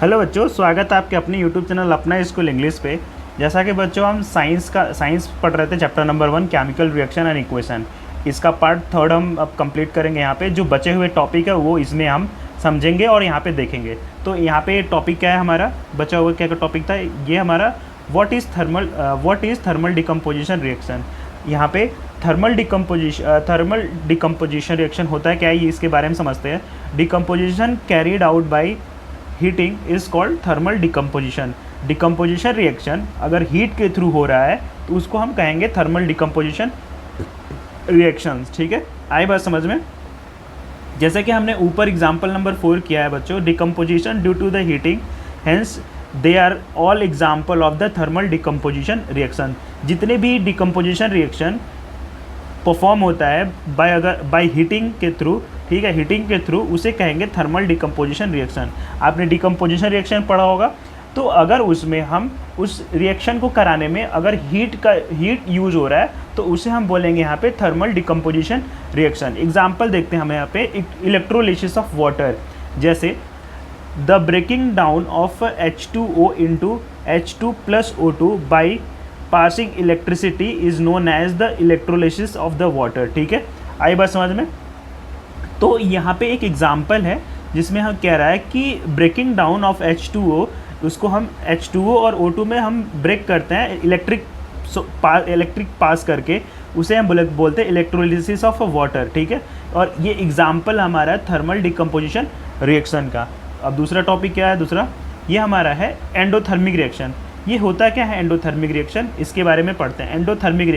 Hello बच्चों, स्वागत है आपके अपने यूट्यूब चैनल अपना स्कूल इंग्लिश पे। जैसा कि बच्चों हम साइंस पढ़ रहे थे, chapter number 1 chemical reaction and equation. इसका पार्ट 3 हम अब कंप्लीट करेंगे। यहाँ पे जो बचे हुए टॉपिक है वो इसमें हम समझेंगे और यहाँ पे देखेंगे। तो यहाँ पे टॉपिक क्या है हमारा, बचा हुआ क्या टॉपिक था ये हमारा, what is thermal decomposition reaction. यहाँ पे थर्मल डिकम्पोजिशन रिएक्शन होता है क्या है, ये इसके बारे में समझते हैं। Decomposition carried out by heating is called thermal decomposition. Decomposition reaction अगर हीट के थ्रू हो रहा है तो उसको हम कहेंगे थर्मल डिकम्पोजिशन रिएक्शंस। ठीक है, आई बात समझ में। जैसे कि हमने ऊपर एग्जांपल नंबर 4 किया है बच्चों, decomposition due to the heating, hence they are all example of the thermal decomposition reaction. जितने भी डिकम्पोजिशन रिएक्शन परफॉर्म होता है बाय हीटिंग के थ्रू, ठीक है, हीटिंग के थ्रू, उसे कहेंगे थर्मल डिकम्पोजिशन रिएक्शन। आपने डिकम्पोजिशन रिएक्शन पढ़ा होगा, तो अगर उसमें हम उस रिएक्शन को कराने में अगर हीट यूज हो रहा है तो उसे हम बोलेंगे यहाँ पे थर्मल डिकम्पोजिशन रिएक्शन। एग्जाम्पल देखते हैं हमें यहाँ पे, इलेक्ट्रोलिसिस ऑफ वाटर, जैसे the breaking down of H2O into H2 plus O2 by passing electricity is known as the electrolysis of the water. ठीक है, आई बात समझ में। तो यहाँ पे एक एग्जाम्पल है जिसमें हम कह रहा है कि ब्रेकिंग डाउन ऑफ H2O, उसको हम H2O और O2 में हम ब्रेक करते हैं इलेक्ट्रिक पास करके, उसे हम बोलते हैं इलेक्ट्रोलिसिस ऑफ वाटर। ठीक है, और ये एग्जाम्पल हमारा थर्मल डिकम्पोजिशन रिएक्शन का। अब दूसरा टॉपिक क्या है, दूसरा ये हमारा है एंडोथर्मिक रिएक्शन। ये होता क्या है एंडोथर्मिक रिएक्शन, इसके बारे में पढ़ते हैं। Endothermic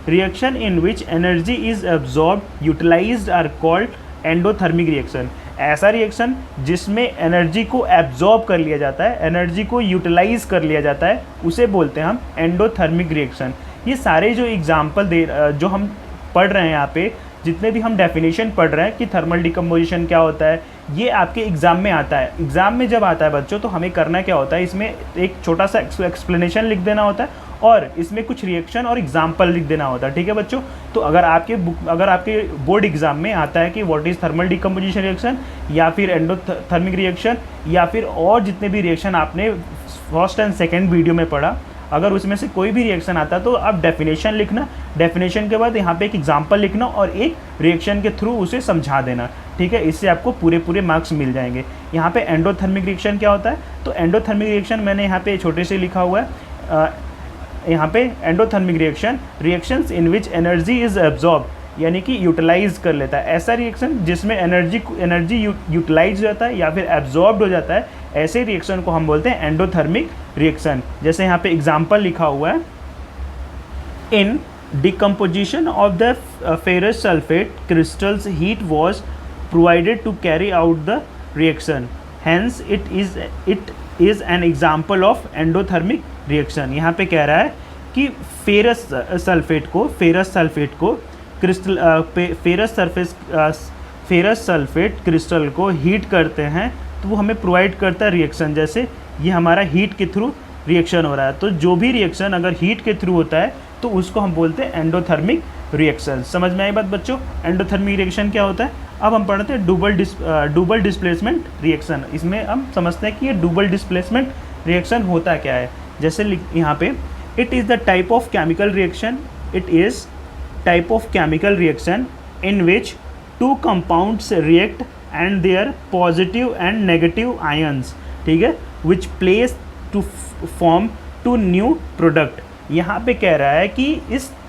reaction in which energy is absorbed utilized are called endothermic reaction. ऐसा रिएक्शन जिसमें एनर्जी को एब्जॉर्ब कर लिया जाता है, एनर्जी को यूटिलाइज कर लिया जाता है, उसे बोलते हैं हम एंडोथर्मिक रिएक्शन। ये सारे जो एग्जाम्पल जो हम पढ़ रहे हैं यहाँ पे, जितने भी हम डेफिनेशन पढ़ रहे हैं कि थर्मल डिकम्पोजिशन क्या होता है, ये आपके एग्ज़ाम में आता है। एग्ज़ाम में जब आता है बच्चों तो हमें करना क्या होता है, इसमें एक छोटा सा एक्सप्लेनेशन लिख देना होता है और इसमें कुछ रिएक्शन और एग्जाम्पल लिख देना होता है। ठीक है बच्चों, तो अगर आपके बोर्ड एग्जाम में आता है कि what is thermal decomposition reaction या फिर एंडोथर्मिक रिएक्शन या फिर और जितने भी रिएक्शन आपने फर्स्ट एंड सेकेंड वीडियो में पढ़ा, अगर उसमें से कोई भी रिएक्शन आता है तो आप डेफिनेशन लिखना, डेफिनेशन के बाद यहाँ पे एक एग्जाम्पल लिखना और एक रिएक्शन के थ्रू उसे समझा देना। ठीक है, इससे आपको पूरे मार्क्स मिल जाएंगे। यहाँ पे एंडोथर्मिक रिएक्शन क्या होता है, तो एंडोथर्मिक रिएक्शन मैंने यहाँ पे छोटे से लिखा हुआ है। यहाँ पे endothermic reactions in which energy is absorb, यानी कि यूटिलाइज कर लेता है। ऐसा रिएक्शन जिसमें एनर्जी यूटिलाइज हो जाता है या फिर एब्जॉर्ब्ड हो जाता है, ऐसे रिएक्शन को हम बोलते हैं एंडोथर्मिक रिएक्शन। जैसे यहाँ पे एग्जाम्पल लिखा हुआ है, in decomposition of the ferrous sulphate crystals heat was provided to carry out the reaction, hence it is an example of endothermic reaction. यहाँ पे कह रहा है कि फेरस सल्फेट को फेरस सल्फेट क्रिस्टल को हीट करते हैं तो वो हमें प्रोवाइड करता है रिएक्शन। जैसे ये हमारा हीट के थ्रू रिएक्शन हो रहा है, तो जो भी रिएक्शन अगर हीट के थ्रू होता है तो उसको हम बोलते हैं एंडोथर्मिक रिएक्शन। समझ में आई बात बच्चों, एंडोथर्मिक रिएक्शन क्या होता है। अब हम पढ़ते हैं डबल डिस्प्लेसमेंट रिएक्शन। इसमें हम समझते हैं कि ये डबल डिस्प्लेसमेंट रिएक्शन होता क्या है। जैसे यहाँ पे, it is the type of chemical reaction in which two compounds react and their positive and negative ions, ठीक है, which place to form two new product। यहाँ पे कह रहा है कि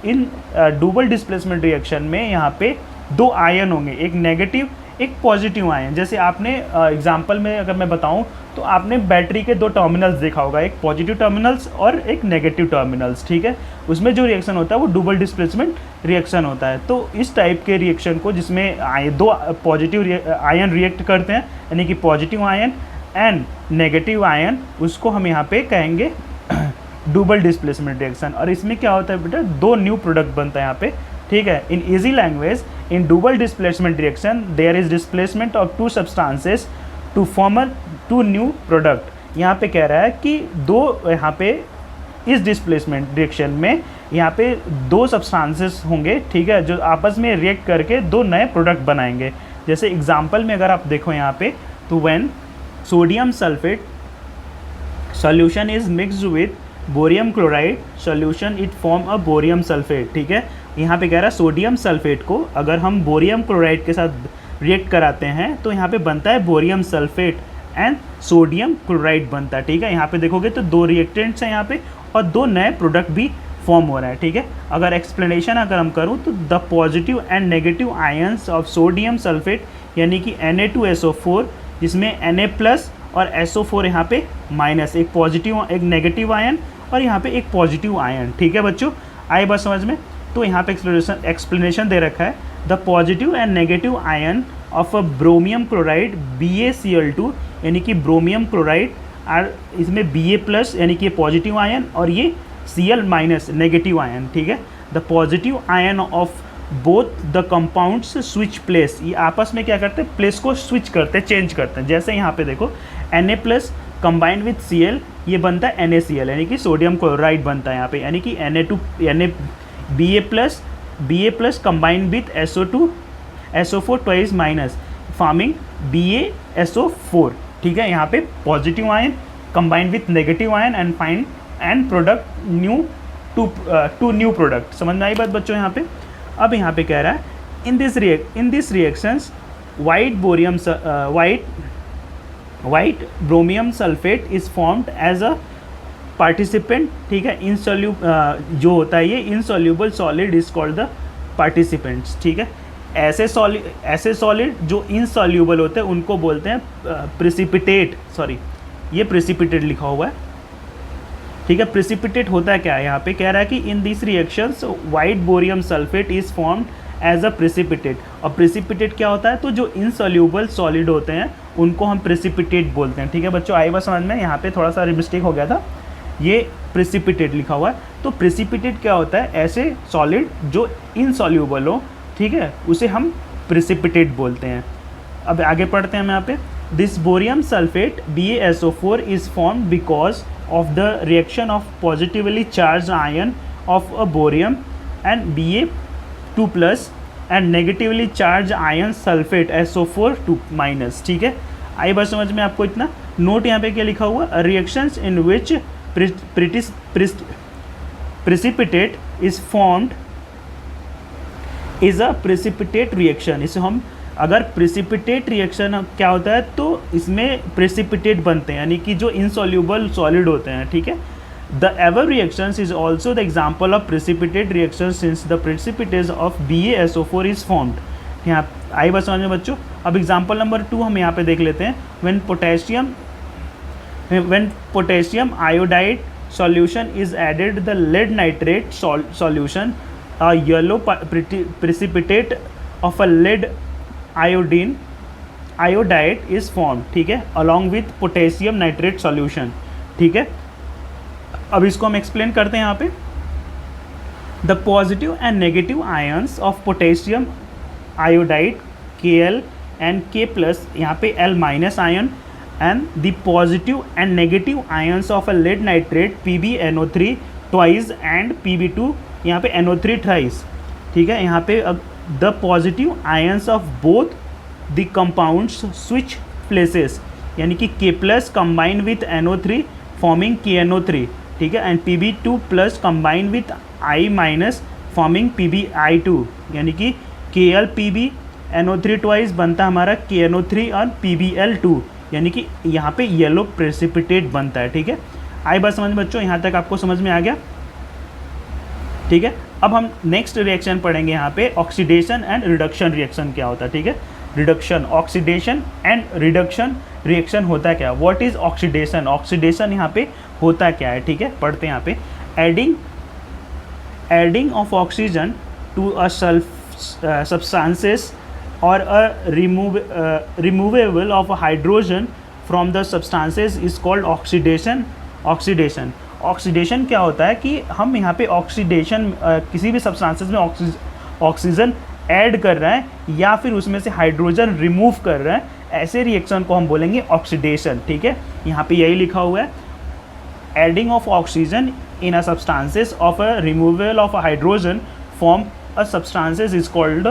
इन डबल डिस्प्लेसमेंट रिएक्शन में यहाँ पे दो आयन होंगे, एक नेगेटिव एक पॉजिटिव आयन। जैसे आपने एग्जांपल में अगर मैं बताऊँ तो आपने बैटरी के दो टर्मिनल्स देखा होगा, एक पॉजिटिव टर्मिनल्स और एक नेगेटिव टर्मिनल्स। ठीक है, उसमें जो रिएक्शन होता है वो डबल डिस्प्लेसमेंट रिएक्शन होता है। तो इस टाइप के रिएक्शन को जिसमें दो पॉजिटिव आयन रिएक्ट करते हैं, यानी कि positive ion and negative ion, उसको हम यहाँ पे कहेंगे डबल डिस्प्लेसमेंट रिएक्शन। और इसमें क्या होता है बेटा, दो न्यू प्रोडक्ट बनता है यहाँ पे। ठीक है, in easy language, in double displacement reaction there is displacement of two substances to form two new product. यहाँ पे कह रहा है कि यहाँ पे इस डिस्प्लेसमेंट रिएक्शन में यहाँ पे दो सब्सटेंसेस होंगे, ठीक है, जो आपस में रिएक्ट करके दो नए प्रोडक्ट बनाएंगे। जैसे एग्जांपल में अगर आप देखो यहाँ पे, तो when sodium sulphate solution is mixed with bohrium chloride solution it form a bohrium sulphate. ठीक है, यहाँ पे कह रहा है सोडियम सल्फेट को अगर हम बोरियम क्लोराइड के साथ रिएक्ट कराते हैं तो यहाँ पे बनता है bohrium sulphate and sodium chloride बनता है। ठीक है, यहाँ पे देखोगे तो दो रिएक्टेंट्स हैं यहाँ पे और दो नए प्रोडक्ट भी फॉर्म हो रहा है। ठीक है, अगर एक्सप्लेनेशन अगर हम करूँ तो the positive and negative ions of sodium sulphate यानी कि Na2SO4 जिसमें Na+ और SO4 यहाँ पे माइनस, एक पॉजिटिव एक नेगेटिव आयन और यहाँ पे एक पॉजिटिव आयन। ठीक है बच्चों, आए बात समझ में। तो यहाँ पे एक्सप्लेनेशन दे रखा है the positive and negative ion of a ब्रोमियम chloride BaCl2 यानी कि ब्रोमियम क्लोराइड और इसमें Ba+ यानी कि पॉजिटिव आयन और ये Cl- नेगेटिव आयन। ठीक है, the positive ion of both the compounds switch place, ये आपस में क्या करते हैं, प्लेस को स्विच करते हैं, चेंज करते हैं। जैसे यहाँ पे देखो Na+ कंबाइंड विथ Cl ये बनता है NaCl यानी कि सोडियम क्लोराइड बनता है यहाँ पे, यानी कि Ba+ combined with SO4 twice minus forming BaSO4। ठीक है, यहाँ पे positive ion combined with negative ion and find and product new two new product. समझ में आई बात बच्चों यहाँ पे। अब यहाँ पे कह रहा है in this reactions white bromium sulphate is formed as a participant. ठीक है, जो होता है ये insoluble solid is called the participants. ठीक है, ऐसे सॉलिड जो इनसॉल्यूबल होते हैं उनको बोलते हैं प्रेसिपिटेट। सॉरी, ये प्रेसिपिटेट लिखा हुआ है। ठीक है, प्रेसिपिटेट होता है क्या है, यहाँ पे कह रहा है कि in this reactions white barium sulphate is formed as a precipitate. और प्रेसिपिटेट क्या होता है, तो जो इनसॉल्यूबल सॉलिड होते हैं उनको हम प्रेसिपिटेट बोलते हैं। ठीक है बच्चों, आई बात समझ में। यहाँ पे थोड़ा सा मिस्टेक हो गया था, ये प्रेसिपिटेट लिखा हुआ है। तो प्रेसिपिटेट क्या होता है, ऐसे सॉलिड जो इनसॉल्यूबल हो। ठीक है, उसे हम प्रेसिपिटेट बोलते हैं। अब आगे पढ़ते हैं हम यहाँ पे। This bohrium sulphate BaSO4 is formed because of the reaction of positively charged ion of a borium and Ba2+ and negatively charged ion sulfate SO4 -। ठीक है, आई बात समझ में आपको। इतना नोट यहाँ पे क्या लिखा हुआ, reactions in which precipitate is formed is a precipitate reaction। इसे हम अगर प्रेसिपिटेट रिएक्शन क्या होता है तो इसमें प्रेसिपिटेट बनते हैं यानी कि जो इनसॉल्यूबल सॉलिड होते हैं। ठीक है, the ever reactions is also the example of precipitate reaction since the precipitates of BaSO4 is formed. यहाँ आई बात समझ में बच्चों। अब एग्जाम्पल नंबर 2 हम यहाँ पे देख लेते हैं। When potassium iodide solution is added the lead nitrate solution a yellow precipitate of a lead iodide is form. ठीक है, along with potassium nitrate solution. ठीक है, अब इसको हम एक्सप्लेन करते हैं यहाँ पे। The positive and negative ions of potassium iodide Kl and K+, यहाँ पे L- ion and the positive and negative ions of a lead nitrate PbNO3 twice and Pb2 यहाँ पे NO3 थ्राइस। ठीक है, यहाँ पे the positive ions of both the compounds switch places यानी कि K+ combined with NO3 forming KNO3। ठीक है, and Pb2+ combined with I- forming PbI2 यानी कि KlPb NO3 ट्वाइस बनता है हमारा KNO3 और PbL2 यानी कि यहाँ पे येलो प्रेसिपिटेट बनता है। ठीक है, आई बात समझ बच्चों, यहाँ तक आपको समझ में आ गया। ठीक है, अब हम नेक्स्ट रिएक्शन पढ़ेंगे यहाँ पे ऑक्सीडेशन एंड रिडक्शन रिएक्शन क्या होता है। ठीक है, reduction, oxidation and reduction reaction होता क्या, व्हाट इज ऑक्सीडेशन, ऑक्सीडेशन यहाँ पे होता क्या है। ठीक है, पढ़ते हैं यहाँ पे। Adding of oxygen to a substances और a removable of hydrogen from the substances is called oxidation. Oxidation क्या होता है कि हम यहाँ पे ऑक्सीडेशन किसी भी सब्सटेंसेस में ऑक्सीजन ऐड कर रहे हैं या फिर उसमें से हाइड्रोजन रिमूव कर रहे हैं, ऐसे रिएक्शन को हम बोलेंगे ऑक्सीडेशन। ठीक है, यहाँ पे यही लिखा हुआ है, adding of oxygen in a substances of a removal of hydrogen form a substances is called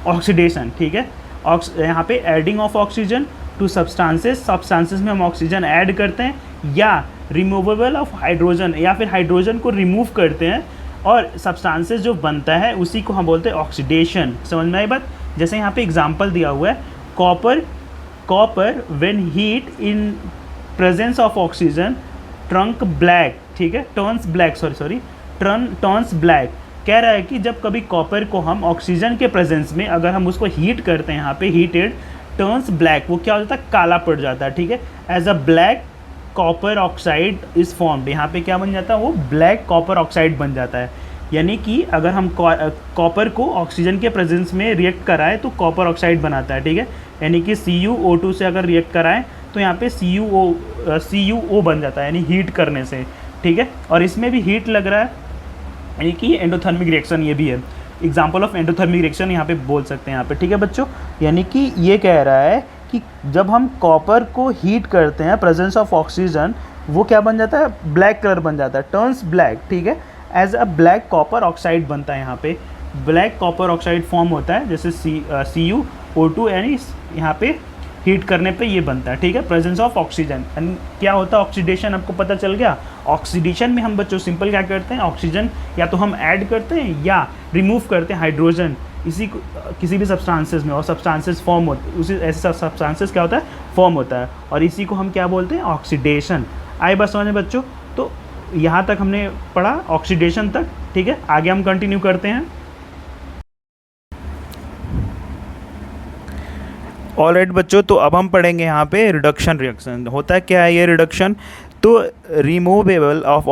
oxidation. ठीक है, यहाँ पे adding of oxygen to substances में हम ऑक्सीजन ऐड करते हैं, या रिमूवेबल ऑफ हाइड्रोजन, या फिर हाइड्रोजन को रिमूव करते हैं और सब्सटेंसेस जो बनता है उसी को हम बोलते हैं ऑक्सीडेशन। समझ में आई बात? जैसे यहाँ पे एग्जांपल दिया हुआ है, copper when heat in presence of oxygen trunk black, ठीक है, टर्न्स ब्लैक, टर्न्स ब्लैक। कह रहा है कि जब कभी कॉपर को हम ऑक्सीजन के प्रेजेंस में अगर हम उसको हीट करते हैं, यहाँ पे हीटेड टर्न्स ब्लैक, वो क्या हो जाता है, काला पड़ जाता है, ठीक है। As a black copper oxide is formed, यहाँ पे क्या बन जाता है, वो ब्लैक कॉपर ऑक्साइड बन जाता है। यानी कि अगर हम कॉपर को ऑक्सीजन के प्रेजेंस में रिएक्ट कराएं तो कॉपर ऑक्साइड बनाता है, ठीक है। यानी कि CuO2 से अगर रिएक्ट कराएं तो यहाँ पे CuO बन जाता है, यानी हीट करने से, ठीक है। और इसमें भी हीट लग रहा है, यानी कि एंडोथर्मिक रिएक्शन ये भी है, एग्जाम्पल ऑफ एंडोथर्मिक रिएक्शन यहाँ पे बोल सकते हैं यहाँ पे, ठीक है बच्चों। यानी कि ये कह रहा है कि जब हम कॉपर को हीट करते हैं प्रेजेंस ऑफ ऑक्सीजन, वो क्या बन जाता है, ब्लैक कलर बन जाता है, टर्न्स ब्लैक, ठीक है। As a black copper oxide बनता है, यहाँ पे ब्लैक कॉपर ऑक्साइड फॉर्म होता है, जैसे CuO2, यानी यहाँ पे हीट करने पे ये बनता है, ठीक है, प्रेजेंस ऑफ ऑक्सीजन। एंड क्या होता है ऑक्सीडेशन, आपको पता चल गया। ऑक्सीडेशन में हम बच्चों सिंपल क्या करते हैं, ऑक्सीजन या तो हम ऐड करते हैं या रिमूव करते हैं हाइड्रोजन इसी को किसी भी सब्सटेंसेस में, और सब्सटेंसेस फॉर्म होते, उसी ऐसे सब्सटेंसेस क्या होता है, फॉर्म होता है, और इसी को हम क्या बोलते हैं, ऑक्सीडेशन। आए बस समझ में बच्चों? तो यहाँ तक हमने पढ़ा ऑक्सीडेशन तक, ठीक है। आगे हम कंटिन्यू करते हैं। ऑलराइट बच्चों, तो अब हम पढ़ेंगे यहाँ पे रिडक्शन रिएक्शन। होता क्या है ये रिडक्शन? तो removable of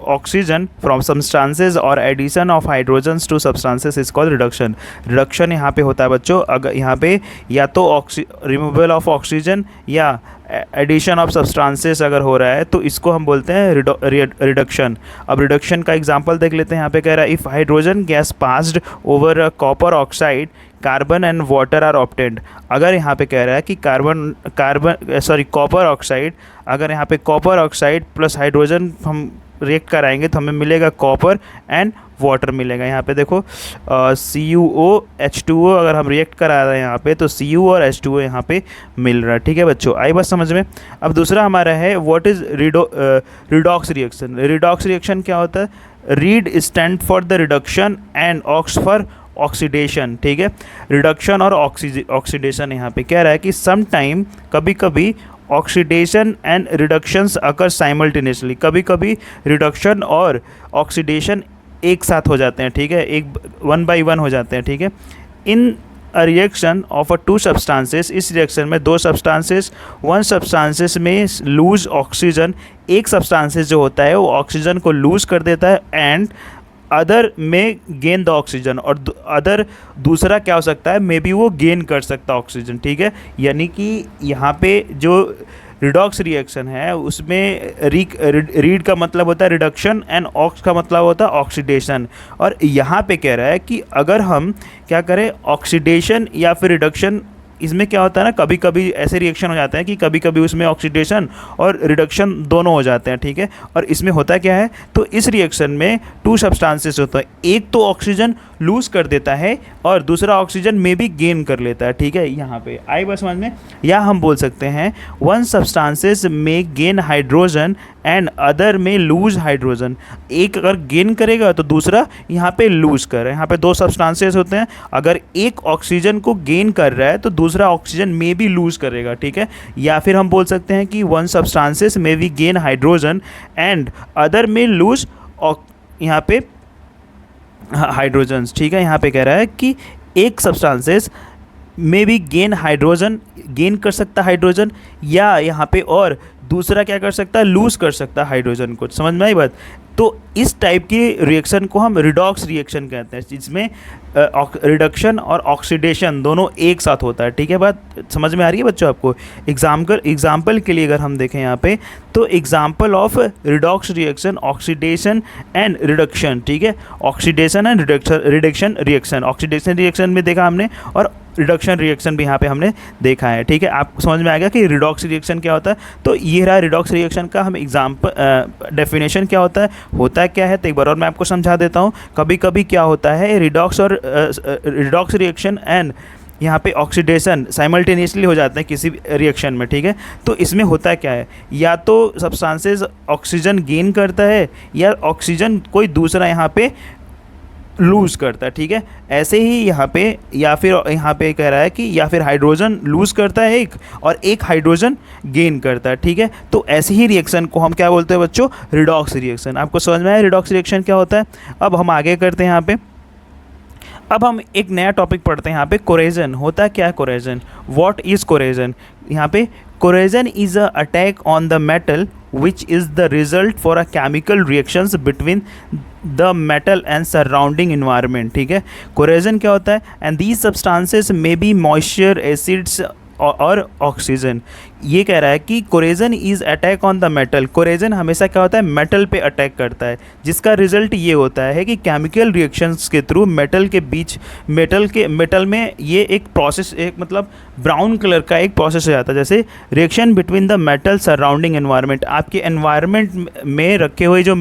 oxygen from substances और addition of hydrogens to substances is called reduction. Reduction यहाँ पे होता है बच्चों, अगर यहाँ पे या तो रिमूवेबल ऑफ ऑक्सीजन या एडिशन ऑफ सब्सटेंसेस अगर हो रहा है तो इसको हम बोलते हैं रिडक्शन। अब रिडक्शन का एग्जांपल देख लेते हैं। यहाँ पे कह रहा है if hydrogen gas passed over copper oxide carbon and water are obtained. अगर यहाँ पे कह रहा है कि कॉपर ऑक्साइड, अगर यहाँ पे कॉपर ऑक्साइड प्लस हाइड्रोजन हम रिएक्ट कराएंगे तो हमें मिलेगा कॉपर एंड वाटर मिलेगा। यहाँ पे देखो CuO H2O अगर हम रिएक्ट करा रहे हैं यहाँ पे तो Cu और H2O यहाँ पे मिल रहा है, ठीक है बच्चों। आई बात समझ में? अब दूसरा हमारा है what is redox reaction. Redox reaction क्या होता है? Red stand for the reduction and ox for oxidation, ठीक है। रिडक्शन और ऑक्सीडेशन यहाँ पे कह रहा है कि सम टाइम, कभी कभी oxidation and reductions occur simultaneously, कभी कभी रिडक्शन और ऑक्सीडेशन एक साथ हो जाते हैं, ठीक है, एक 1 by 1 हो जाते हैं, ठीक है। In a reaction of a 2 substances, इस रिएक्शन में 2 सब्सटेंसेस, 1 सब्सटेंसेस में लूज ऑक्सीजन, एक सब्सटेंसेस जो होता है वो ऑक्सीजन को लूज कर देता है एंड अदर में गेन द ऑक्सीजन, और अदर दूसरा क्या हो सकता है, मे बी वो गेन कर सकता है ऑक्सीजन, ठीक है। यानी कि यहाँ पे जो रिडॉक्स रिएक्शन है उसमें रीड का मतलब होता है रिडक्शन एंड ऑक्स का मतलब होता है ऑक्सीडेशन। और यहाँ पे कह रहा है कि अगर हम क्या करें, ऑक्सीडेशन या फिर रिडक्शन, इसमें क्या होता है ना, कभी कभी ऐसे रिएक्शन हो जाते हैं कि कभी कभी उसमें ऑक्सीडेशन और रिडक्शन दोनों हो जाते हैं, ठीक है। और इसमें होता क्या है, तो इस रिएक्शन में 2 सब्सटेंसेस होता है, एक तो ऑक्सीजन लूज कर देता है और दूसरा ऑक्सीजन में भी गेन कर लेता है, ठीक है। यहाँ पे आई बस समझ में? या हम बोल सकते हैं 1 सब्सटेंसेस में गेन हाइड्रोजन एंड अदर में लूज हाइड्रोजन। एक अगर गेन करेगा तो दूसरा यहाँ पे लूज कर रहा है। यहाँ पे 2 सब्सटेंसेस होते हैं, अगर एक ऑक्सीजन को गेन कर रहा है तो दूसरा ऑक्सीजन में भी लूज करेगा, ठीक है। या फिर हम बोल सकते हैं कि 1 सब्सटेंसेस में भी गेन हाइड्रोजन एंड अदर में लूज यहाँ पे हाइड्रोजन्स, ठीक है। यहाँ पे कह रहा है कि एक सब्सटेंसेस में भी गेन हाइड्रोजन, गेन कर सकता है हाइड्रोजन, या यहाँ पे और दूसरा क्या कर सकता है, लूज कर सकता है हाइड्रोजन को। समझ में आई बात? तो इस टाइप की रिएक्शन को हम रिडॉक्स रिएक्शन कहते हैं, जिसमें रिडक्शन और ऑक्सीडेशन दोनों एक साथ होता है, ठीक है। बात समझ में आ रही है बच्चों आपको? एग्जाम्पल के लिए अगर हम देखें यहाँ पे तो example of redox reaction, oxidation and reduction, ठीक है। Oxidation and reduction reaction, oxidation reaction में देखा हमने और रिडक्शन रिएक्शन भी यहाँ पे हमने देखा है, ठीक है। आपको समझ में आ गया कि रिडॉक्स रिएक्शन क्या होता है? तो ये रहा रिडॉक्स रिएक्शन का हम डेफिनेशन क्या होता क्या है, तो एक बार और मैं आपको समझा देता हूँ। कभी कभी क्या होता है, रिडॉक्स रिएक्शन एंड यहाँ पे ऑक्सीडेशन साइमल्टेनियसली हो जाते हैं किसी रिएक्शन में, ठीक है। तो इसमें होता क्या है, या तो सब्सटेंसेस ऑक्सीजन गेन करता है या ऑक्सीजन कोई दूसरा यहाँ पे लूज़ करता है, ठीक है। ऐसे ही यहाँ पे, या फिर यहाँ पे कह रहा है कि या फिर हाइड्रोजन लूज़ करता है एक, और एक हाइड्रोजन गेन करता है, ठीक है। तो ऐसे ही रिएक्शन को हम क्या बोलते हैं बच्चों, रिडॉक्स रिएक्शन। आपको समझ में आया रिडॉक्स रिएक्शन क्या होता है। अब हम आगे करते हैं यहाँ पे। अब हम एक नया टॉपिक पढ़ते हैं यहाँ पे, कोरेजन। होता क्या है कोरेजन, व्हाट इज़ कोरेजन। यहाँ पे corrosion is a attack on the metal which is the result for a chemical reactions between the metal and surrounding environment, ठीक है। कोरेजन क्या होता है, and these substances may be moisture, acids और oxygen. ये कह रहा है कि corrosion is attack on the metal. Corrosion हमेशा क्या होता है, मेटल पे अटैक करता है, जिसका रिजल्ट ये होता है कि केमिकल रिएक्शंस के थ्रू मेटल के बीच, मेटल में ये एक प्रोसेस, एक मतलब ब्राउन कलर का एक प्रोसेस हो जाता है। जैसे reaction between the metal surrounding environment, आपके एनवायरनमेंट में रखे हुए जो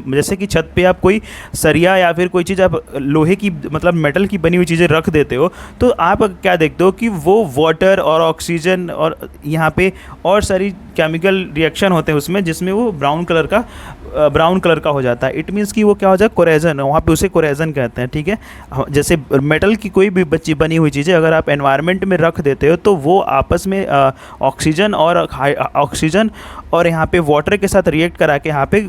जैसे कि छत पे आप कोई सरिया या फिर कोई चीज़ आप लोहे की मतलब मेटल की बनी हुई चीज़ें रख देते हो, तो आप क्या देखते हो कि वो वाटर और ऑक्सीजन और यहाँ पे और सारी केमिकल रिएक्शन होते हैं उसमें, जिसमें वो ब्राउन कलर का हो जाता है। इट मीन्स कि वो क्या हो जाए, कोरेजन, वहाँ पे उसे कोरेजन कहते हैं, ठीक है। जैसे मेटल की कोई भी बनी हुई चीज़ें अगर आप एनवायरनमेंट में रख देते हो तो वो आपस में ऑक्सीजन और यहाँ पे वाटर के साथ रिएक्ट करा के यहाँ पे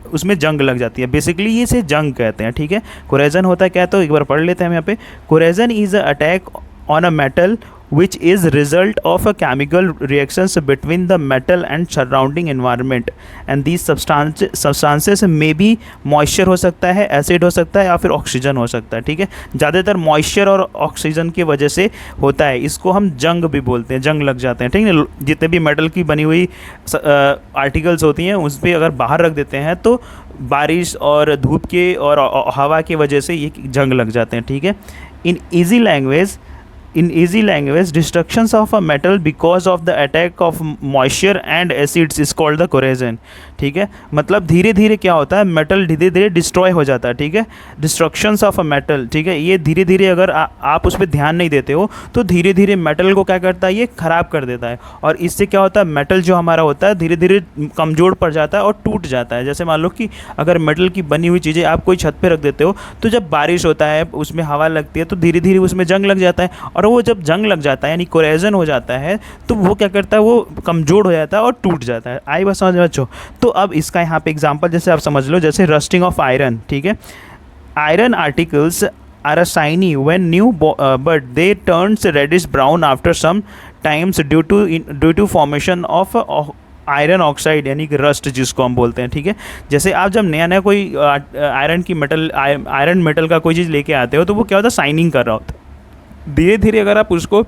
उसमें जंग लग जाती है। बेसिकली ये से जंग कहते हैं, ठीक है। कोरेजन होता है क्या, तो एक बार पढ़ लेते हैं हम यहाँ पे। Corrosion is a attack on a metal which is result of a chemical reactions between the metal and surrounding environment, and these substances may be moisture हो सकता है, acid हो सकता है या फिर ऑक्सीजन हो सकता है, ठीक है। ज़्यादातर मॉइस्चर और ऑक्सीजन की वजह से होता है। इसको हम जंग भी बोलते हैं, जंग लग जाते हैं, ठीक है। जितने भी मेटल की बनी हुई आर्टिकल्स होती हैं उस पर अगर बाहर रख देते हैं तो बारिश और धूप के और हवा की वजह से ये जंग लग जाते हैं, ठीक है। In easy language, destructions of a metal because of the attack of moisture and acids is called the corrosion, ठीक है। मतलब धीरे धीरे क्या होता है, मेटल धीरे धीरे डिस्ट्रॉय हो जाता है, ठीक है। डिस्ट्रक्शंस ऑफ अ मेटल, ठीक है। ये धीरे धीरे अगर आप उस पर ध्यान नहीं देते हो तो धीरे धीरे मेटल को क्या करता है, ये ख़राब कर देता है। और इससे क्या होता है, मेटल जो हमारा होता है धीरे धीरे कमज़ोर पड़ जाता है और टूट जाता है। जैसे मान लो कि अगर मेटल की बनी हुई चीज़ें आप कोई छत पर रख देते हो तो जब बारिश होता है उसमें हवा लगती है तो धीरे धीरे उसमें जंग लग जाता है, और वो जब जंग लग जाता है यानी कोरेजन हो जाता है तो वो क्या करता है, वो कमज़ोर हो जाता है और टूट जाता है। आई बात समझ में बच्चों। तो अब इसका यहाँ पे एग्जांपल जैसे आप समझ लो, जैसे रस्टिंग ऑफ आयरन, ठीक है। Iron articles are a shiny when new but they turns reddish brown after some times due to formation of iron oxide यानी कि रस्ट जिसको हम बोलते हैं, ठीक है। जैसे आप जब नया कोई आयरन मेटल का कोई चीज़ लेके आते हो तो वो क्या होता है, शाइनिंग कर रहा होता है। धीरे धीरे अगर आप उसको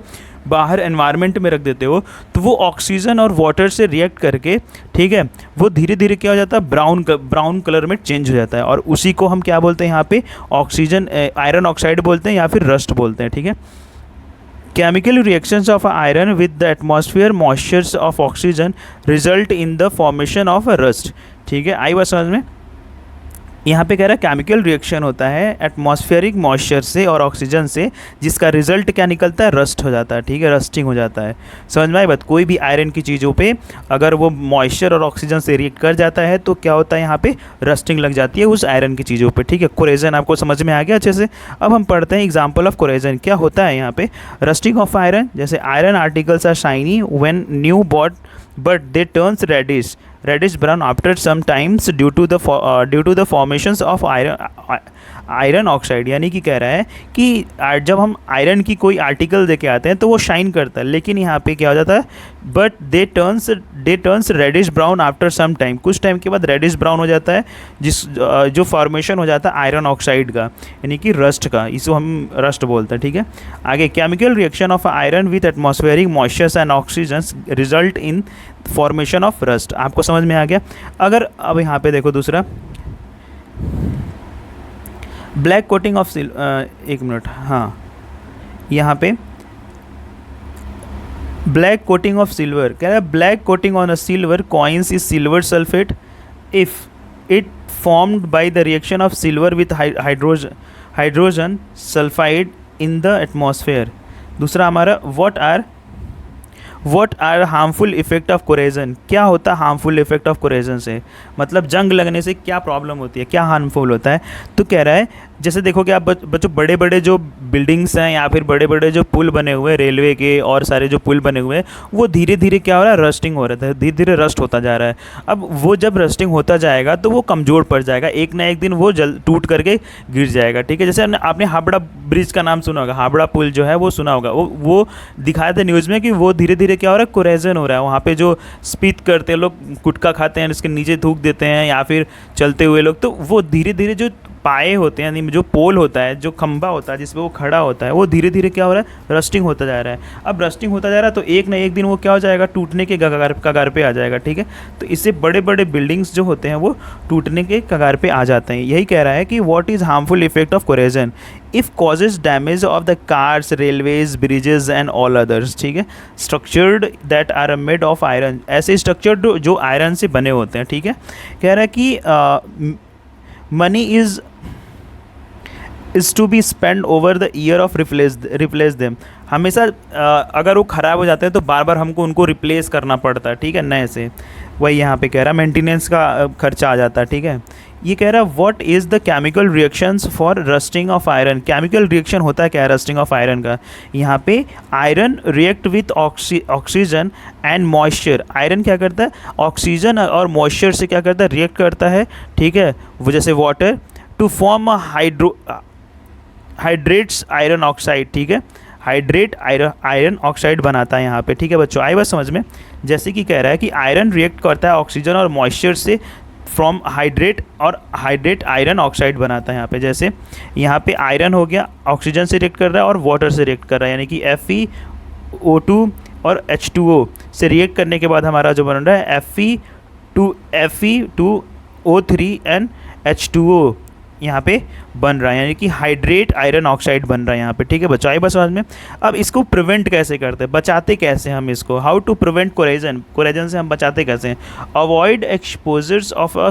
बाहर एनवायरनमेंट में रख देते हो तो वो ऑक्सीजन और वाटर से रिएक्ट करके, ठीक है, वो धीरे धीरे क्या हो जाता है, ब्राउन कलर में चेंज हो जाता है। और उसी को हम क्या बोलते हैं यहाँ पे, ऑक्सीजन आयरन ऑक्साइड बोलते हैं या फिर रस्ट बोलते हैं, ठीक है। Chemical reactions of iron with the atmosphere moistures of oxygen result in the formation of a rust, ठीक है। आई बात समझ में। यहाँ पे कह रहा है केमिकल रिएक्शन होता है एटमॉस्फेरिक मॉइस्चर से और ऑक्सीजन से, जिसका रिजल्ट क्या निकलता है, रस्ट हो जाता है, ठीक है, रस्टिंग हो जाता है। समझ में आई बात। कोई भी आयरन की चीज़ों पे अगर वो मॉइस्चर और ऑक्सीजन से रिएक्ट कर जाता है तो क्या होता है, यहाँ पे रस्टिंग लग जाती है उस आयरन की चीज़ों पे, ठीक है। कोरेजन आपको समझ में आ गया अच्छे से। अब हम पढ़ते हैं एग्जाम्पल ऑफ कोरेजन क्या होता है यहाँ पे। रस्टिंग ऑफ आयरन, जैसे iron articles are shiny when new but but they turns reddish brown after some times due to the formations of iron oxide. यानी कि कह रहा है कि जब हम आयरन की कोई आर्टिकल देके आते हैं तो वो शाइन करता है, लेकिन यहाँ पे क्या हो जाता है, but they turns reddish brown after some time, कुछ टाइम के बाद रेडिश ब्राउन हो जाता है, जो फॉर्मेशन हो जाता है आयरन ऑक्साइड का यानी कि रस्ट का, इसको हम रस्ट बोलते हैं, ठीक है। आगे chemical reaction of iron with atmospheric moistures and oxygen result in formation of rust. आपको समझ में आ गया। अगर अब यहाँ पे देखो दूसरा, ब्लैक कोटिंग ऑफ एक मिनट, हाँ, यहाँ पे ब्लैक कोटिंग ऑफ सिल्वर कह रहा है, black coating on a silver coins is silver sulphate if it formed by the reaction of silver with hydrogen sulphide in the atmosphere. दूसरा हमारा what are harmful effect of corrosion, क्या होता है harmful effect of कोरेजन से, मतलब जंग लगने से क्या प्रॉब्लम होती है, क्या हार्मफुल होता है। तो कह रहा है जैसे देखो कि आप बच्चों बड़े बड़े जो बिल्डिंग्स हैं या फिर बड़े बड़े जो पुल बने हुए हैं रेलवे के और सारे जो पुल बने हुए हैं, वो धीरे धीरे क्या हो रहा है, रस्टिंग हो रहा है, धीरे धीरे रस्ट होता जा रहा है। अब वो जब रस्टिंग होता जाएगा तो वो कमज़ोर पड़ जाएगा, एक ना एक दिन वो टूट करके गिर जाएगा। ठीक है, जैसे आपने हावड़ा ब्रिज का नाम सुना होगा, हावड़ा पुल जो है वो सुना होगा, वो दिखाया था न्यूज़ में कि वो धीरे धीरे क्या हो रहा है, कोरेजन हो रहा है। वहाँ पे जो स्पीड करते हैं लोग, गुटखा खाते हैं, इसके नीचे थूक देते हैं या फिर चलते हुए लोग, तो वो धीरे धीरे जो पाए होते हैं, यानी जो पोल होता है, जो खंभा होता है जिस पे वो खड़ा होता है, वो धीरे धीरे क्या हो रहा है, रस्टिंग होता जा रहा है। अब रस्टिंग होता जा रहा है तो एक ना एक दिन वो क्या हो जाएगा, टूटने के कगार पे आ जाएगा। ठीक है, तो इससे बड़े बड़े बिल्डिंग्स जो होते हैं वो टूटने के कगार पे आ जाते हैं। यही कह रहा है कि what is harmful effect of corrosion if causes damage of the cars, railways, bridges and all others. ठीक है, structured that are made of iron, ऐसे स्ट्रक्चर्ड जो आयरन से बने होते हैं। ठीक है, कह रहा है कि money is to be spend over the year of replace them, हमेशा अगर वो ख़राब हो जाते हैं तो बार बार हमको उनको रिप्लेस करना पड़ता है। ठीक है, नए से, वही यहाँ पे कह रहा है मेंटेनेंस का खर्चा आ जाता है। ठीक है, ये कह रहा है what is the chemical reactions for rusting of iron, chemical reaction होता है क्या रस्टिंग ऑफ आयरन का। यहाँ पे iron react with oxygen and moisture, iron क्या करता है, ऑक्सीजन और मॉइस्चर से क्या करता है, रिएक्ट करता है। ठीक है, वो जैसे water to form hydrates iron oxide. ठीक है, हाइड्रेट आयरन ऑक्साइड बनाता है यहाँ पे। ठीक है बच्चों, आई बात समझ में। जैसे कि कह रहा है कि आयरन रिएक्ट करता है ऑक्सीजन और मॉइस्चर से फ्रॉम हाइड्रेट, और हाइड्रेट आयरन ऑक्साइड बनाता है यहाँ पे। जैसे यहाँ पे आयरन हो गया, ऑक्सीजन से रिएक्ट कर रहा है और वाटर से रिएक्ट कर रहा है, यानी कि FeO2 और H2O से रिएक्ट करने के बाद हमारा जो बन रहा है Fe2O3 एंड H2O यहाँ पे बन रहा है, यानी कि हाइड्रेट आयरन ऑक्साइड बन रहा है यहाँ पे। ठीक है बच्चों, आई बस समझ में। अब इसको प्रिवेंट कैसे करते हैं, बचाते कैसे हम इसको, how to prevent corrosion, corrosion से हम बचाते कैसे हैं। Avoid exposures of a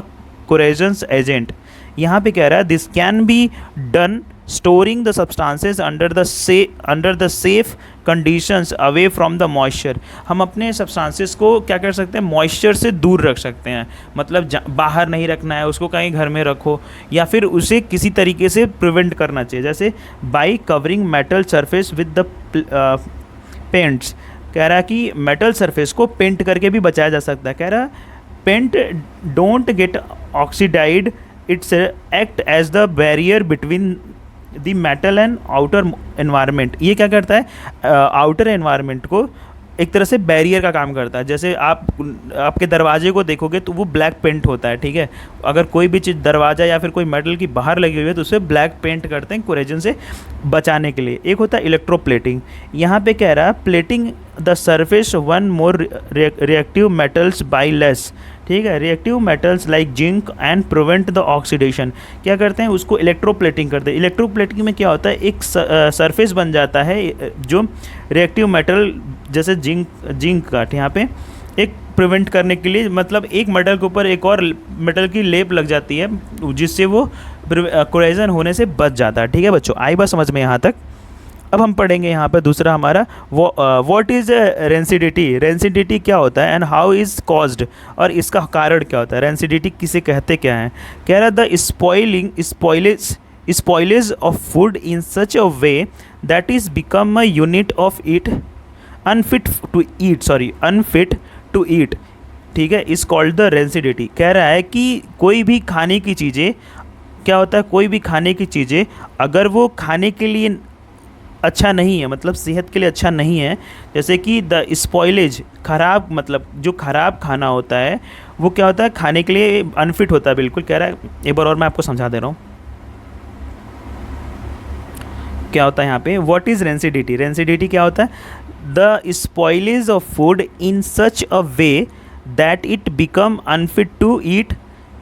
corrosions agent, यहाँ पे कह रहा है this can be done storing the substances under the safe conditions away from the moisture, हम अपने सब्सटेंसेस को क्या कर सकते हैं, मॉइस्चर से दूर रख सकते हैं, मतलब बाहर नहीं रखना है उसको, कहीं घर में रखो, या फिर उसे किसी तरीके से प्रिवेंट करना चाहिए, जैसे by covering metal surface with the paints. कह रहा है कि मेटल सरफेस को पेंट करके भी बचाया जा सकता है। कह रहा है paint don't get oxidised, it's act as the barrier between the metal and outer environment, ये क्या करता है, आउटर एनवायरनमेंट को एक तरह से बैरियर का काम करता है। जैसे आपके दरवाजे को देखोगे तो वो ब्लैक पेंट होता है। ठीक है, अगर कोई भी चीज़ दरवाज़ा या फिर कोई मेटल की बाहर लगी हुई है तो उसे ब्लैक पेंट करते हैं कोरेजन से बचाने के लिए। एक होता है इलेक्ट्रोप्लेटिंग, यहाँ पे कह रहा है plating the surface one more reactive metals by less. ठीक है, reactive metals like zinc and prevent the oxidation, क्या करते हैं उसको इलेक्ट्रोप्लेटिंग करते हैं। इलेक्ट्रोप्लेटिंग में क्या होता है, एक सरफेस बन जाता है जो रिएक्टिव मेटल जैसे जिंक का, यहाँ पे एक प्रिवेंट करने के लिए, मतलब एक मेटल के ऊपर एक और मेटल की लेप लग जाती है जिससे वो कोरेजन होने से बच जाता है। ठीक है बच्चों, आई बात समझ में यहाँ तक। अब हम पढ़ेंगे यहाँ पे दूसरा हमारा व्हाट इज़ रेंसिडिटी, रेंसिडिटी क्या होता है एंड हाउ इज़ कॉज्ड, और इसका कारण क्या होता है, रेंसिडिटी किसे कहते क्या है। कह रहा the spoilage of food in such a way that is become a unit of it unfit to eat. ठीक है, इज़ कॉल्ड द रेंसिडिटी। कह रहा है कि कोई भी खाने की चीज़ें क्या होता है, कोई भी खाने की चीज़ें अगर वो खाने के लिए अच्छा नहीं है, मतलब सेहत के लिए अच्छा नहीं है, जैसे कि द स्पॉइलेज ख़राब, मतलब जो ख़राब खाना होता है वो क्या होता है, खाने के लिए अनफिट होता है बिल्कुल। कह रहा है एक बार और मैं आपको समझा दे रहा हूँ क्या होता है यहाँ पे। व्हाट इज़ रेंसिडिटी, रेंसिडिटी क्या होता है, the spoilage of food in such a way that it become unfit to eat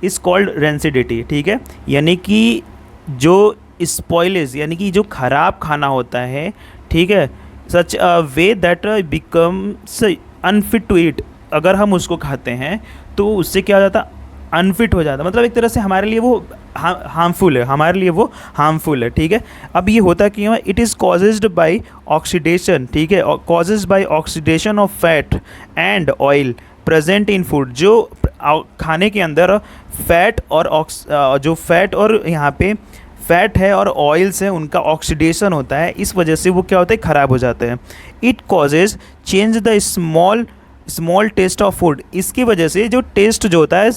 is called rancidity. ठीक है, यानी कि जो स्पॉइलेज यानी कि जो ख़राब खाना होता है, ठीक है, such a way that becomes unfit to eat, अगर हम उसको खाते हैं तो उससे क्या हो जाता, अनफिट हो जाता है, मतलब एक तरह से हमारे लिए वो हार्मफुल है, हमारे लिए वो हार्मफुल है, ठीक है। अब ये होता क्यों है? इट इज़ कॉजेस्ड बाय ऑक्सीडेशन, ठीक है, causes bye oxidation of fat and oil present in food. जो खाने के अंदर फैट और जो फैट और यहाँ पे फैट है और ऑयल्स है उनका ऑक्सीडेशन होता है, इस वजह से वो क्या होता है, ख़राब हो जाते हैं। It causes change the small taste of food. इसकी वजह से जो टेस्ट जो होता है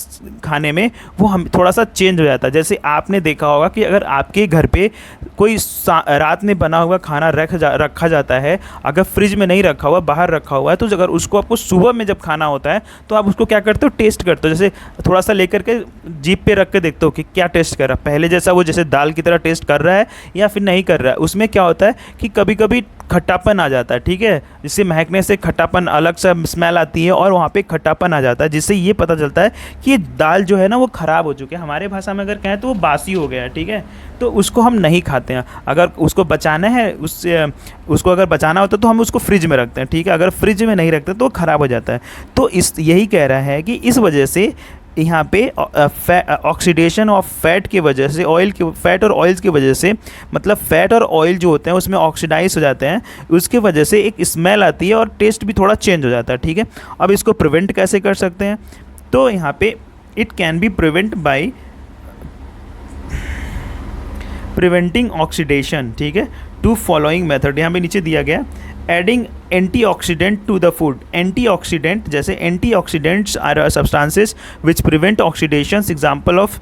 खाने में वो हम थोड़ा सा चेंज हो जाता है। जैसे आपने देखा होगा कि अगर आपके घर पे कोई रात में बना हुआ खाना रखा जाता है, अगर फ्रिज में नहीं रखा हुआ, बाहर रखा हुआ है, तो अगर उसको आपको सुबह में जब खाना होता है तो आप उसको क्या करते हो, टेस्ट करते हो। जैसे थोड़ा सा लेकर के जीभ पे रख के देखते हो कि क्या टेस्ट कर रहा है, पहले जैसा वो जैसे दाल की तरह टेस्ट कर रहा है या फिर नहीं कर रहा है। उसमें क्या होता है कि कभी कभी खट्टापन आ जाता है, ठीक है, जिससे महकने से खट्टापन, अलग सा स्मेल आती है और वहाँ पे खट्टापन आ जाता है, जिससे ये पता चलता है कि ये दाल जो है ना वो ख़राब हो चुकी है। हमारे भाषा में अगर कहें तो वो बासी हो गया है, ठीक है, तो उसको हम नहीं खाते हैं। अगर उसको बचाना है, उसको अगर बचाना होता है तो हम उसको फ्रिज में रखते हैं, ठीक है, अगर फ्रिज में नहीं रखते तो वो ख़राब हो जाता है। तो यही कह रहा है कि इस वजह से यहाँ पे ऑक्सीडेशन ऑफ फैट की वजह से, फैट और ऑयल्स की वजह से, मतलब फैट और ऑयल जो होते हैं उसमें ऑक्सीडाइज हो जाते हैं, उसकी वजह से एक स्मेल आती है और टेस्ट भी थोड़ा चेंज हो जाता है, ठीक है। अब इसको प्रिवेंट कैसे कर सकते हैं? तो यहाँ पे it can be prevent by preventing oxidation, ठीक है, टू फॉलोइंग मेथड। यहाँ पे नीचे दिया गया, adding antioxidant to the food. Antioxidant, जैसे antioxidants are substances which prevent oxidation, example of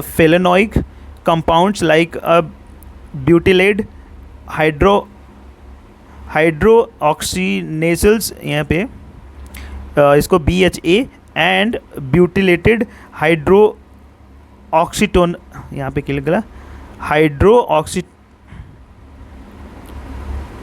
phenolic compounds like butylate, hydroxyanisoles, यहाँ पे इसको BHA, एंड ब्यूटिलेटेड हाइड्रोऑक्सीटोन, यहाँ पे क्या लिखा,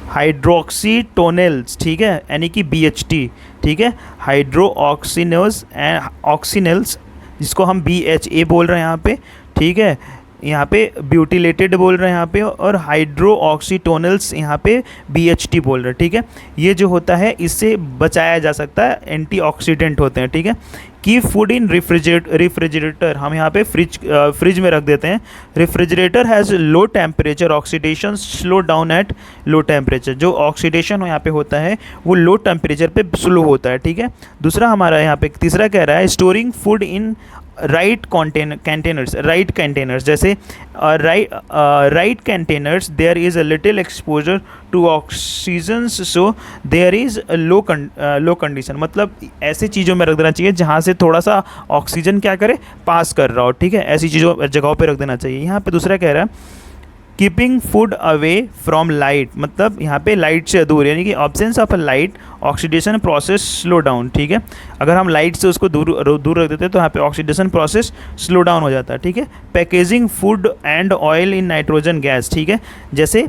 हाइड्रोक्सीटोनेल्स, ठीक है, यानी कि BHT, ठीक है, हाइड्रोऑक्सीनोस एंड ऑक्सीनेल्स, जिसको हम BHA बोल रहे हैं यहाँ पे, ठीक है, यहाँ पे ब्यूटिलेटेड बोल रहे हैं यहाँ पे, और हाइड्रोऑक्सीटोनल्स यहाँ पे BHT बोल रहे हैं, ठीक है। ये जो होता है इससे बचाया जा सकता है, एंटीऑक्सीडेंट होते हैं, ठीक है। कीप फूड इन रेफ्रिजरेटर, हम यहाँ पे फ्रिज में रख देते हैं। Refrigerator has low temperature, oxidation slow down at low temperature. जो ऑक्सीडेशन यहाँ पे होता है वो लो टेम्परेचर पे स्लो होता है, ठीक है। दूसरा हमारा यहाँ पे तीसरा कह रहा है, storing food in right containers, जैसे right containers there is a little exposure to oxygen, so there is low condition, मतलब ऐसे चीज़ों में रख देना चाहिए जहाँ से थोड़ा सा ऑक्सीजन क्या करे, पास कर रहा हो, ठीक है, ऐसी जगहों पे रख देना चाहिए। यहाँ पे दूसरा कह रहा है, keeping food away from light, मतलब यहाँ पे लाइट से दूर, यानी कि absence of a light oxidation process slow down, ठीक है। अगर हम लाइट से उसको दूर रख देते हैं तो यहाँ पे ऑक्सीडेशन प्रोसेस स्लो डाउन हो जाता है, ठीक है। Packaging food and oil in nitrogen gas, ठीक है, जैसे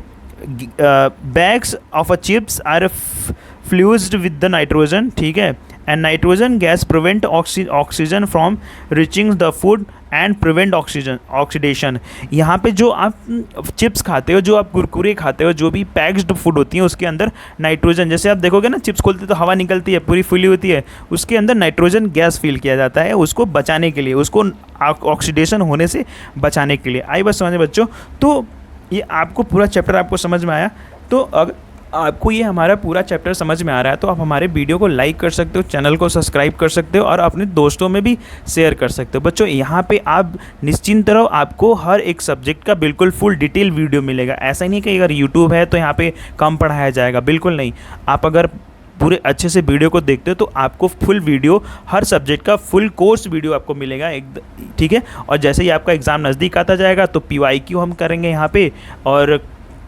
bags of a chips are flooded with the nitrogen, ठीक है, and nitrogen gas prevent oxygen from reaching the food and prevent oxidation. यहाँ पे जो आप चिप्स खाते हो, जो आप कुरकुरे खाते हो, जो भी पैक्ड फूड होती है उसके अंदर नाइट्रोजन, जैसे आप देखोगे ना चिप्स खोलते तो हवा निकलती है, पूरी फुली होती है, उसके अंदर नाइट्रोजन गैस फील किया जाता है उसको बचाने के लिए, उसको ऑक्सीडेशन होने से बचाने के लिए। आई बस समझे बच्चों? तो ये आपको पूरा चैप्टर आपको समझ में आया? तो अगर आपको ये हमारा पूरा चैप्टर समझ में आ रहा है तो आप हमारे वीडियो को लाइक कर सकते हो, चैनल को सब्सक्राइब कर सकते हो और अपने दोस्तों में भी शेयर कर सकते हो। बच्चों यहाँ पे आप निश्चिंत रहो, आपको हर एक सब्जेक्ट का बिल्कुल फुल डिटेल वीडियो मिलेगा। ऐसा नहीं कि अगर यूट्यूब है तो यहाँ पे कम पढ़ाया जाएगा, बिल्कुल नहीं। आप अगर पूरे अच्छे से वीडियो को देखते हो तो आपको फुल वीडियो, हर सब्जेक्ट का फुल कोर्स वीडियो आपको मिलेगा, ठीक है। और जैसे ही आपका एग्ज़ाम नज़दीक आता जाएगा तो PYQ हम करेंगे यहाँ पे, और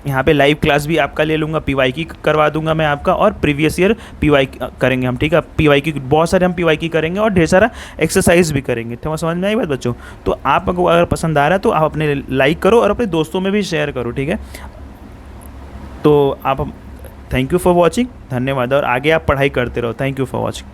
यहाँ पे लाइव क्लास भी आपका ले लूँगा, PYQ करवा दूंगा मैं आपका, और प्रीवियस ईयर PYQ करेंगे हम, ठीक है। PYQ बहुत सारे हम PYQ करेंगे और ढेर सारा एक्सरसाइज भी करेंगे। तो समझ में आई बात बच्चों? तो आपको अगर पसंद आ रहा है तो आप अपने लाइक करो और अपने दोस्तों में भी शेयर करो, ठीक है। तो आप थैंक यू फॉर वॉचिंग, धन्यवाद, और आगे आप पढ़ाई करते रहो। Thank you for watching.